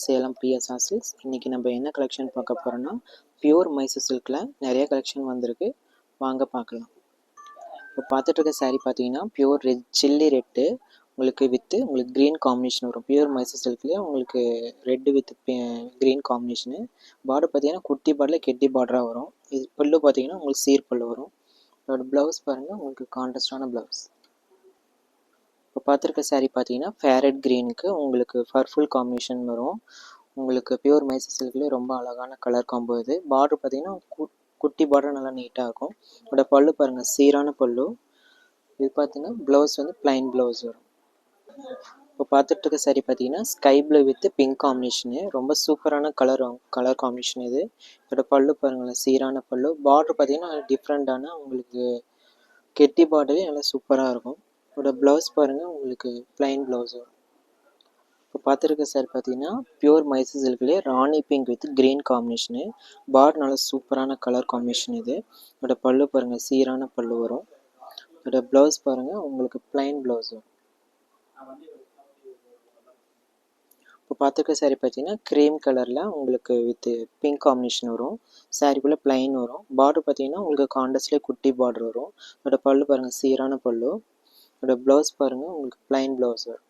Salem PSR silks. இன்றைக்கி நம்ம என்ன கலெக்ஷன் பார்க்க போகிறோன்னா, பியூர் மைசூர் சில்கில் நிறைய கலெக்ஷன் வந்திருக்கு. வாங்க பார்க்கலாம். இப்போ பார்த்துட்டு இருக்க சாரீ பார்த்தீங்கன்னா பியூர் ரெட் சில்லி ரெட்டு உங்களுக்கு க்ரீன் காம்பினேஷன் வரும். பியூர் மைசூர் சில்க்லேயே உங்களுக்கு red with green combination. Border பார்த்தீங்கன்னா குட்டி பார்டரில் கெட்டி பார்டராக வரும். இது பல்லு பார்த்தீங்கன்னா உங்களுக்கு சீர் பல்லு வரும். அதோட ப்ளவுஸ் பாருங்கள், உங்களுக்கு கான்ட்ராஸ்டான ப்ளவுஸ். இப்போ பார்த்துருக்க சாரீ பார்த்தீங்கன்னா ஃபேரட் க்ரீனுக்கு உங்களுக்கு பர்ஃபுல் காம்பினேஷன் வரும். உங்களுக்கு பியூர் மைசூர் சில்க்லேயே ரொம்ப அழகான கலர் காம்போ இது. பார்டர் பார்த்தீங்கன்னா குட்டி பார்டர் நல்லா நீட்டாக இருக்கும். இதோட பல்லு பாருங்கள், சீரான பல்லு. இது பார்த்தீங்கன்னா ப்ளவுஸ் வந்து ப்ளைன் ப்ளவுஸ் வரும். இப்போ பார்த்துட்டு இருக்க சாரீ பார்த்தீங்கன்னா sky blue with pink combination. ரொம்ப சூப்பரான கலர் காம்பினேஷன் இது. இதோட பல்லு பாருங்களேன், சீரான பல்லு. பார்டர் பார்த்தீங்கன்னா டிஃப்ரெண்ட்டான உங்களுக்கு கெட்டி பார்டரே நல்லா சூப்பராக இருக்கும். இதோட ப்ளவுஸ் பாருங்கள், உங்களுக்கு ப்ளைன் ப்ளவுஸ் வரும். இப்போ பார்த்துருக்க சார் பார்த்தீங்கன்னா பியூர் மைசூர் சில்க்லேயே rani pink with green combination. Border நல்லா சூப்பரான கலர் காம்பினேஷன் இது. இதோட பல்லு பாருங்கள், சீரான பல்லு வரும். இதோட ப்ளவுஸ் பாருங்கள், உங்களுக்கு ப்ளைன் ப்ளவுஸ் வரும். இப்போ பார்த்துருக்க சாரீ பார்த்தீங்கன்னா க்ரீம் கலரில் உங்களுக்கு வித் பிங்க் காம்பினேஷன் வரும். சாரீக்குள்ளே ப்ளைன் வரும். பார்டர் பார்த்தீங்கன்னா உங்களுக்கு கான்ட்ராஸ்ட்லேயே குட்டி பார்டர் வரும். இதோட பல்லு பாருங்கள், சீரான பல்லு. இதோட ப்ளவுஸ் பாருங்கள், உங்களுக்கு ப்ளைன் ப்ளவுஸ் வரும்.